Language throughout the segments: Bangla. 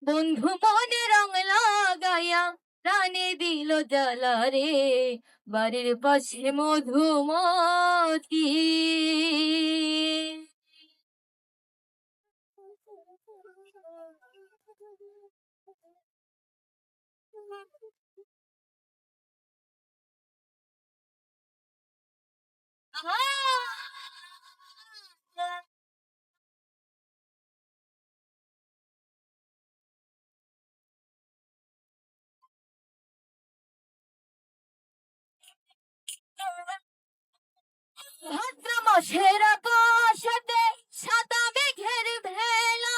বন্ধু মনে রং লাগাইয়া প্রাণে দিল জ্বালা রে, বাড়ির পাশে মধুমতি। ভাদ্র মাসের আকাশেতে সাদা মেঘের ভেলা,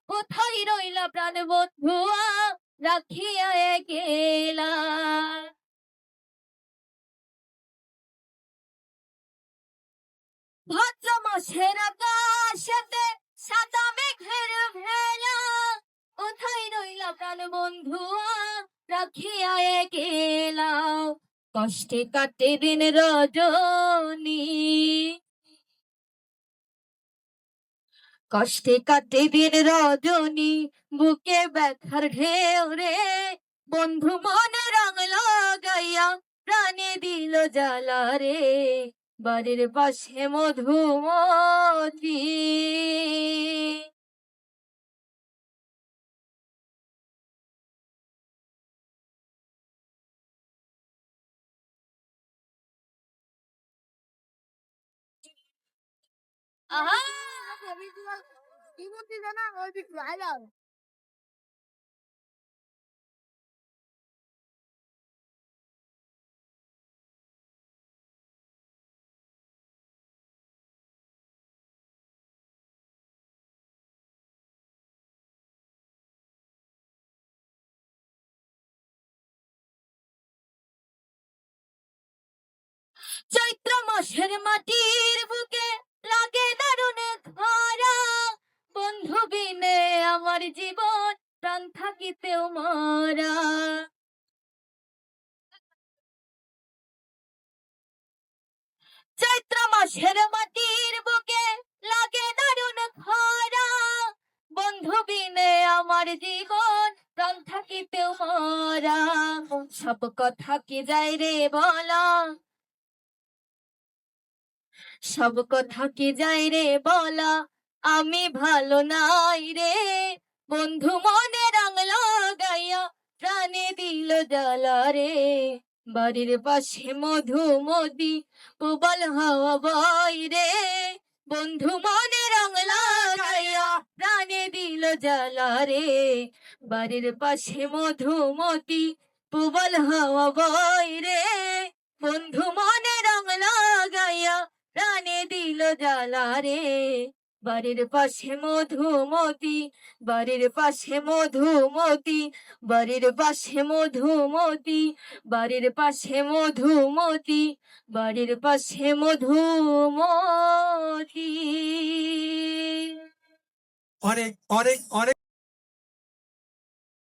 কোথায় রইলা প্রাণ বন্ধুয়া রাখিয়া গেলা। ভাদ্র মাসের আকাশেতে সাদা মেঘের ভেলা, কোথায় রইলা প্রাণ বন্ধুয়া রাখিয়া গেলা। কষ্টে কাটে দিন রজনী, কষ্টে কাটে দিন রজনী, বুকে ব্যথার ঢেউ রে, বন্ধু মনে রং লাগাইয়া প্রাণে দিল জ্বালা রে, বাড়ির পাশে মধুমতি। আহা চৈত্র মাসের মাটির বুকে লাগে দারুণ খরা, বন্ধু বিনে আমার জীবন প্রাণ থাকিতেও মরা। চৈত্র মাসের মাটির বুকে লাগে দারুণ খরা, বন্ধু বিনে আমার জীবন প্রাণ থাকিতেও মরা। সব কথা কি যায় রে বলা, সব কথা কি যায় রে বলা, আমি ভালো নাই রে, বন্ধু মনে রং লাগাইয়া প্রাণে দিল জ্বালা রে, বাড়ির পাশে মধুমতি প্রবল হাওয়া বয় রে, বন্ধু মনে রং লাগাইয়া প্রাণে দিল জ্বালা রে, বাড়ির পাশে মধুমতি প্রবল হাওয়া বয় রে, বন্ধু মনে রং লাগাইয়া প্রাণে দিল জ্বালা রে, বাড়ির পাশে মধুমতি, বাড়ির পাশে মধুমতি, বাড়ির পাশে মধুমতি, বাড়ির পাশে মধুমতি, বাড়ির পাশে মধুমতি। অনেক অনেক অনেক